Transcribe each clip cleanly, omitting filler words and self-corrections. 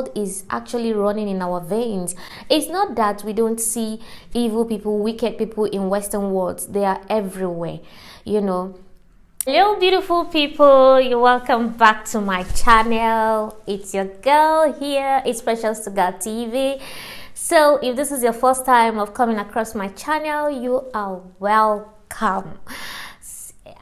world is actually running in our veins. It's not that we don't see evil people, wicked people in Western worlds. They are everywhere, you know. Hello beautiful people, you're welcome back to my channel. It's your girl here. It's Precious to God TV. So if this is your first time of coming across my channel, you are welcome.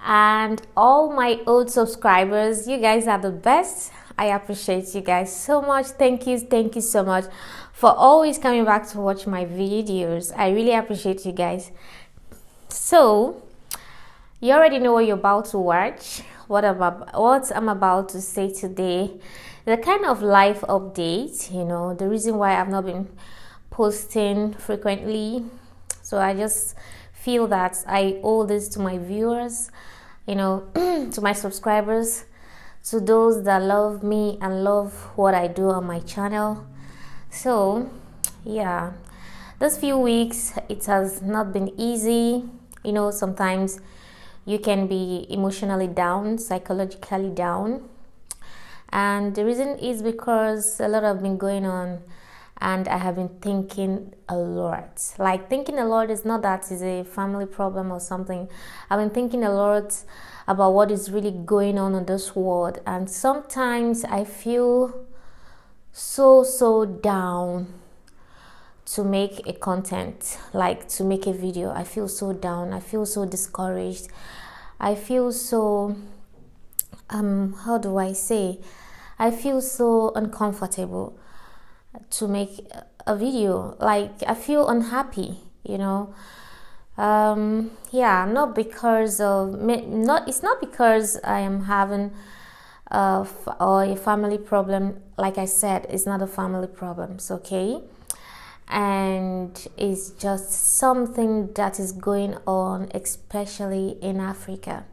And all my old subscribers, you guys are the best. I appreciate you guys so much. Thank you so much for always coming back to watch my videos. I really appreciate you guys. So you already know what you're about to watch, what I'm about to say today, the kind of life update, you know, the reason why I've not been posting frequently. So I just feel that I owe this to my viewers, you know, to my subscribers, to those that love me and love what I do on my channel. So yeah, this few weeks it has not been easy. You know, sometimes you can be emotionally down, psychologically down, and the reason is because a lot have been going on and I have been thinking a lot. Like, thinking a lot is not that it's a family problem or something. I've been thinking a lot about what is really going on in this world, and sometimes I feel so down to make a content, like to make a video. I feel so down, I feel so discouraged, I feel so how do I say, I feel so uncomfortable to make a video. Like, I feel unhappy, you know. Yeah, not because of it's not because I am having or a family problem. Like I said, it's not a family problem, it's okay, and it's just something that is going on, especially in Africa.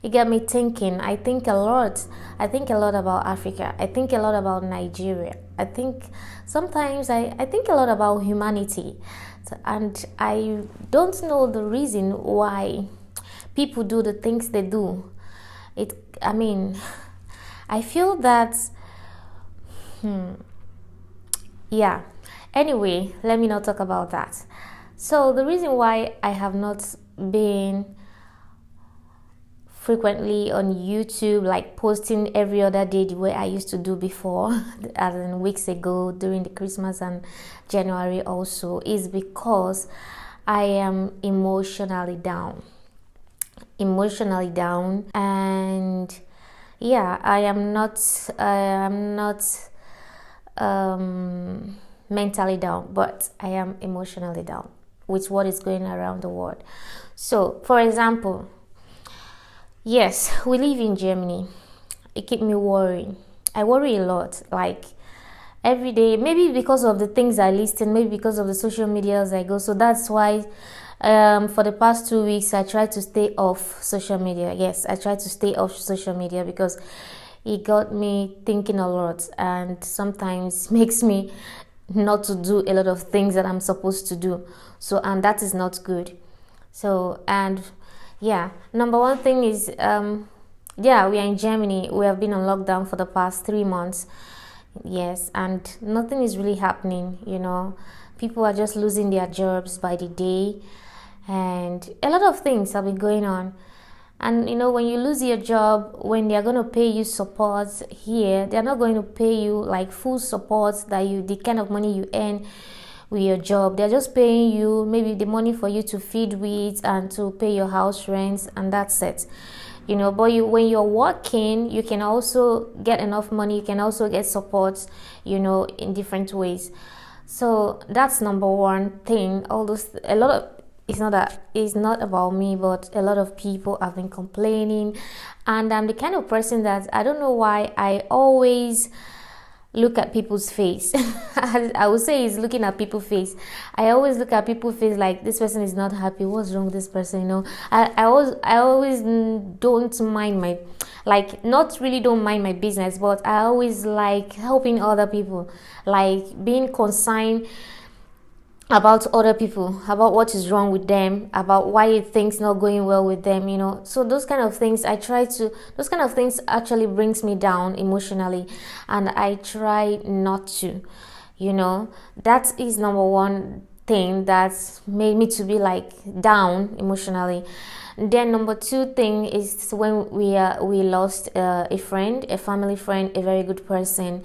It got me thinking. I think a lot about Africa. I think a lot about Nigeria. I think sometimes I think a lot about humanity, and I don't know the reason why people do the things they do. I mean, I feel that yeah. Anyway, let me not talk about that. So the reason why I have not been frequently on YouTube, like posting every other day the way I used to do before, as in weeks ago during the Christmas and January also, is because I am emotionally down. And yeah, I am not mentally down, but I am emotionally down with what is going around the world. So for example, yes, we live in Germany. It keeps me worrying. I worry a lot, like every day, maybe because of the things I listen, maybe because of the social media as I go. So that's why for the past 2 weeks I try to stay off social media. Yes, I try to stay off social media because it got me thinking a lot, and sometimes makes me not to do a lot of things that I'm supposed to do. So, and that is not good. So, and yeah, number one thing is yeah, we are in Germany. We have been on lockdown for the past 3 months. Yes, and nothing is really happening, you know. People are just losing their jobs by the day, and a lot of things have been going on. And you know, when you lose your job, when they're going to pay you support here, they're not going to pay you like full support that the kind of money you earn with your job. They're just paying you maybe the money for you to feed with and to pay your house rents, and that's it, you know. But when you're working, you can also get enough money, you can also get support, you know, in different ways. So that's number one thing. It's not about me, but a lot of people have been complaining, and I'm the kind of person that I don't know why I always look at people's face. I would say it's looking at people's face. I always look at people's face like, this person is not happy, what's wrong with this person, you know. I always don't mind my, like, not really don't mind my business, but I always like helping other people, like being concerned about other people, about what is wrong with them, about why things not going well with them, you know. So those kind of things those kind of things actually brings me down emotionally, and I try not to, you know. That is number one thing that's made me to be like down emotionally. Then number two thing is when we lost a friend, a family friend, a very good person,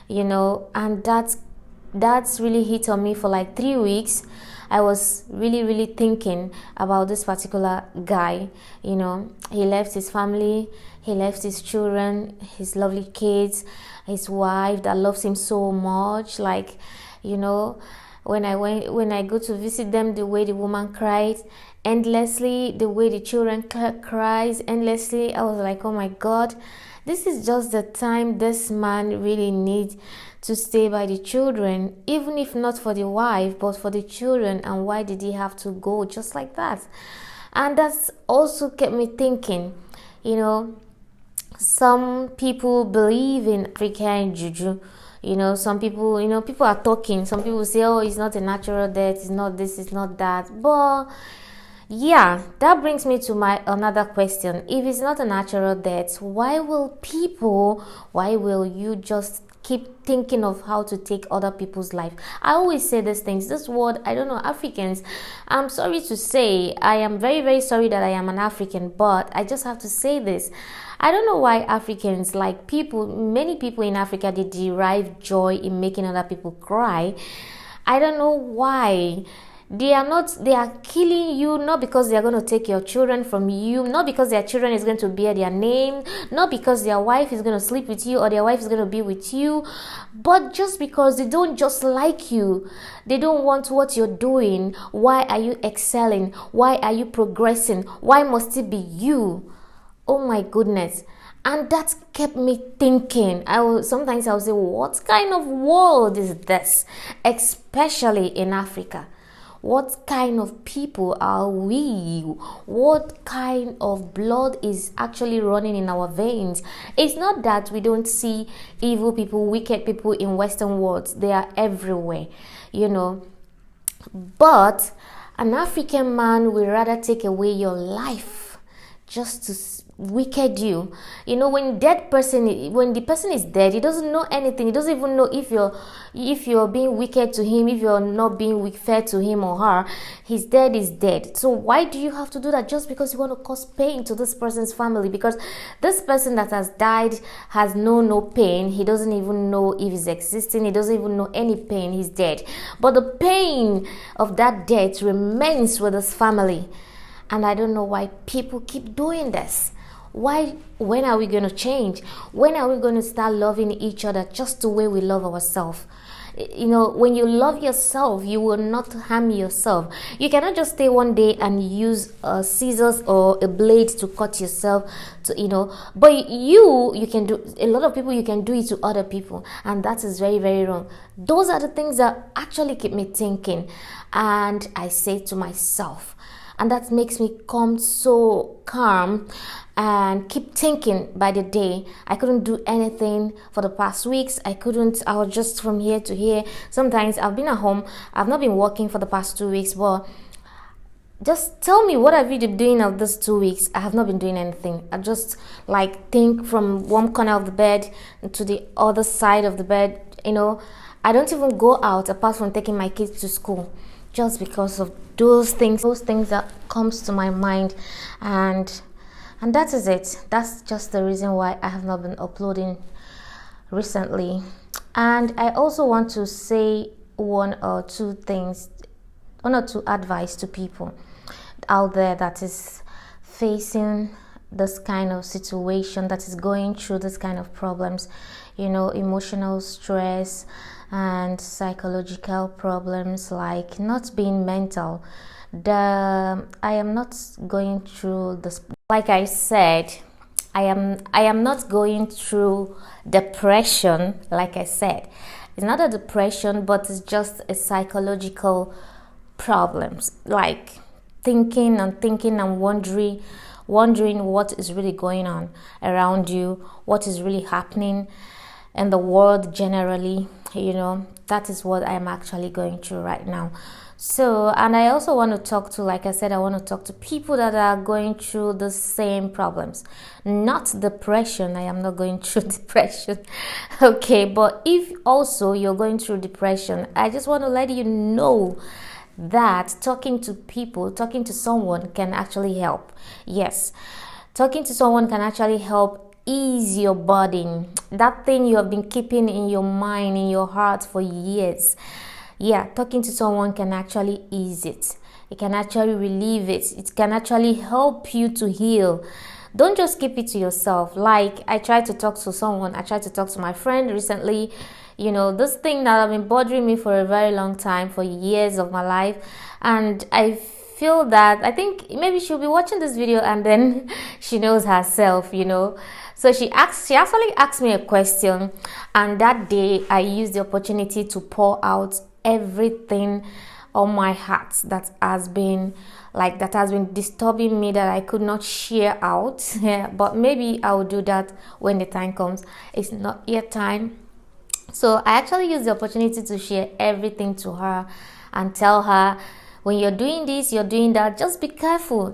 you know. And that's really hit on me for like 3 weeks. I was really thinking about this particular guy, you know. He left his family, he left his children, his lovely kids, his wife that loves him so much, like, you know. When I go to visit them, the way the woman cried endlessly, the way the children cries endlessly, I was like, oh my God, this is just the time this man really needs to stay by the children, even if not for the wife, but for the children. And why did he have to go just like that? And that's also kept me thinking, you know. Some people believe in African juju, you know. Some people, you know, people are talking, some people say, oh, it's not a natural death, it's not this, it's not that. But yeah, that brings me to my another question. If it's not a natural death, why will you just keep thinking of how to take other people's life? I always say these things. This word, I don't know, Africans, I'm sorry to say, I am very sorry that I am an African, but I just have to say this. I don't know why Africans, like many people in Africa, they derive joy in making other people cry. I don't know why. They are killing you, not because they are going to take your children from you, not because their children is going to bear their name, not because their wife is going to sleep with you or their wife is going to be with you, but just because they don't just like you. They don't want what you're doing. Why are you excelling? Why are you progressing? Why must it be you? Oh my goodness. And that kept me thinking. Sometimes I would say, what kind of world is this? Especially in Africa. What kind of people are we? What kind of blood is actually running in our veins? It's not that we don't see evil people, wicked people in Western worlds. They are everywhere, you know. But an African man will rather take away your life just to wicked you. You know, when the person is dead, he doesn't know anything. He doesn't even know if you're being wicked to him, if you're not being fair to him or her. He's dead is dead. So why do you have to do that just because you want to cause pain to this person's family? Because this person that has died has no pain. He doesn't even know if he's existing. He doesn't even know any pain. He's dead. But the pain of that death remains with his family. And I don't know why people keep doing this. Why? When are we going to change? When are we going to start loving each other just the way we love ourselves? You know, when you love yourself, you will not harm yourself. You cannot just stay one day and use scissors or a blade to cut yourself, but you can do, a lot of people, you can do it to other people, and that is very wrong. Those are the things that actually keep me thinking, and I say to myself, and that makes me come so calm and keep thinking by the day. I couldn't do anything for the past weeks. I was just from here to here. Sometimes I've been at home. I've not been working for the past 2 weeks, but just tell me, what have you been doing of these 2 weeks? I have not been doing anything. I just think from one corner of the bed to the other side of the bed. I don't even go out apart from taking my kids to school, just because of those things that comes to my mind, and that is it. That's just the reason why I have not been uploading recently. And I also want to say one or two advice to people out there that is facing this kind of situation, that is going through this kind of problems, emotional stress and psychological problems, like not being mental. I am not going through this. Like I said, I am not going through depression. Like I said, it's not a depression, but it's just a psychological problems, like thinking and wondering what is really going on around you, what is really happening in the world generally, that is what I'm actually going through right now. So, and I also want to talk to, like I said, I want to talk to people that are going through the same problems. Not depression. I am not going through depression. Okay, but if also you're going through depression, I just want to let you know that talking to people, talking to someone can actually help. Yes, talking to someone can actually help ease your burden, that thing you have been keeping in your mind, in your heart for years. Yeah, talking to someone can actually ease it. It can actually relieve it. It can actually help you to heal. Don't just keep it to yourself. Like, I tried to talk to someone. I tried to talk to my friend recently. This thing that have been bothering me for a very long time, for years of my life. And I feel that, I think maybe she'll be watching this video and then she knows herself, So she actually asked me a question, and that day I used the opportunity to pour out everything on my heart that has been disturbing me, that I could not share out. Yeah, but maybe I will do that when the time comes. It's not yet time. So I actually used the opportunity to share everything to her and tell her, when you're doing this, you're doing that, just be careful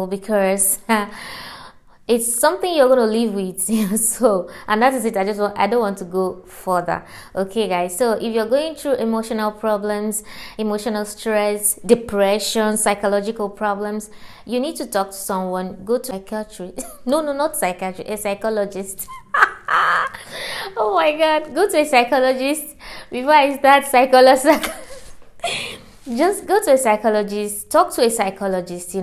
because it's something you're going to live with. So, and that is it. I don't want to go further. Okay, guys. So if you're going through emotional problems, emotional stress, depression, psychological problems, you need to talk to someone. Go to a psychiatrist. No, not psychiatrist, a psychologist. Oh my God. Go to a psychologist before I start psychologist. Just go to a psychologist, talk to a psychologist,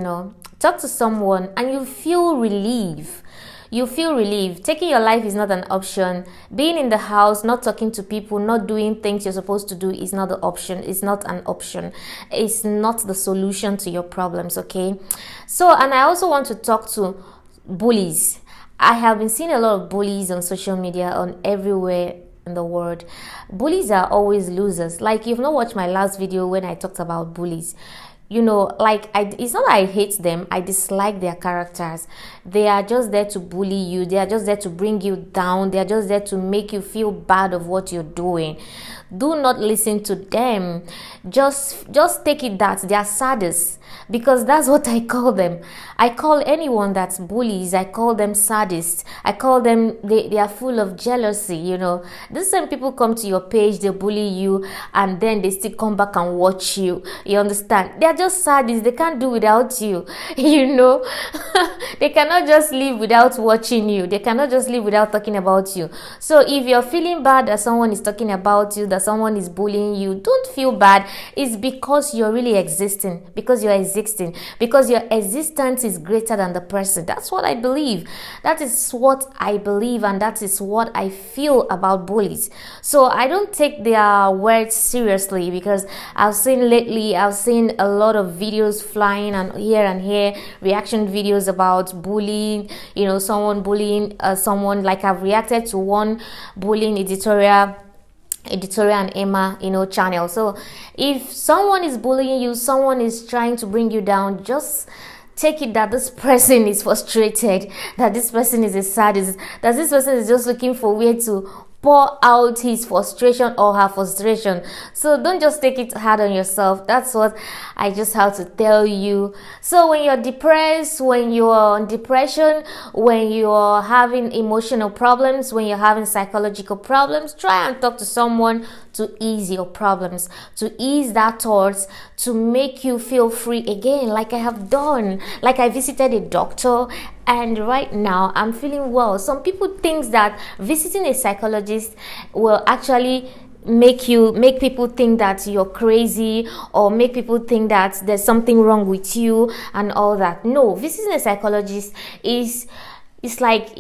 talk to someone, and you feel relief. Taking your life is not an option. Being in the house, not talking to people, not doing things you're supposed to do is not the option. It's not an option. It's not the solution to your problems, okay? So, and I also want to talk to bullies. I have been seeing a lot of bullies on social media, on everywhere in the world. Bullies are always losers. Like, you've not watched my last video when I talked about bullies. It's not that I hate them, I dislike their characters. They are just there to bully you. They are just there to bring you down. They are just there to make you feel bad of what you're doing. Do not listen to them. Just take it that they are sadists, because that's what I call them. I call anyone that's bullies, I call them sadists. I call them, they are full of jealousy. These same people come to your page, they bully you, and then they still come back and watch you. You understand? They are just sadists. They can't do without you. They cannot just live without watching you. They cannot just live without talking about you. So if you're feeling bad that someone is talking about you, that someone is bullying you, don't feel bad. It's because you're really existing, because your existence is greater than the person. That's what I believe. That is what I believe, and that is what I feel about bullies. So I don't take their words seriously, because I've seen a lot of videos flying and here, reaction videos about bullying, someone bullying someone. Like, I've reacted to one bullying editorial and Emma, channel. So if someone is bullying you, someone is trying to bring you down, just take it that this person is frustrated, that this person is a sadist, that this person is just looking for a way to pour out his frustration or her frustration. So don't just take it hard on yourself. That's what I just have to tell you. So when you're depressed, when you're on depression, when you're having emotional problems, when you're having psychological problems, try and talk to someone to ease your problems, to ease that thoughts, to make you feel free again, like I have done. Like, I visited a doctor, and right now I'm feeling well. Some people think that visiting a psychologist will actually make people think that you're crazy, or make people think that there's something wrong with you and all that. No, visiting a psychologist is like,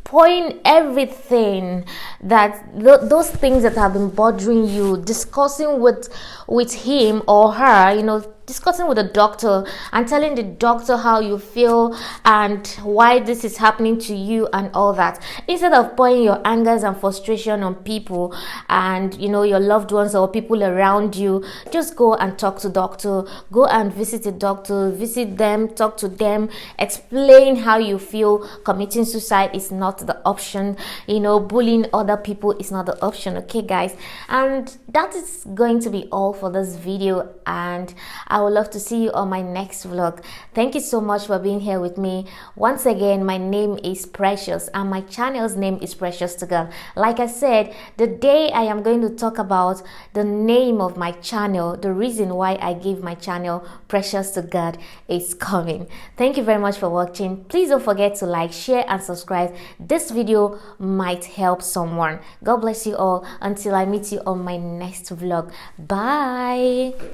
pouring everything, that those things that have been bothering you, discussing with him or her, discussing with the doctor and telling the doctor how you feel and why this is happening to you and all that, instead of pouring your angers and frustration on people and your loved ones or people around you. Just go and talk to doctor, go and visit a doctor, visit them, talk to them, explain how you feel. Committing suicide is not the option, bullying other people is not the option. Okay guys, and that is going to be all for this video, and I would love to see you on my next vlog. Thank you so much for being here with me. Once again, my name is Precious and my channel's name is Precious to God. Like I said, the day I am going to talk about the name of my channel, the reason why I gave my channel Precious to God, is coming. Thank you very much for watching. Please don't forget to like, share and subscribe. This video might help someone. God bless you all until I meet you on my next vlog. Bye.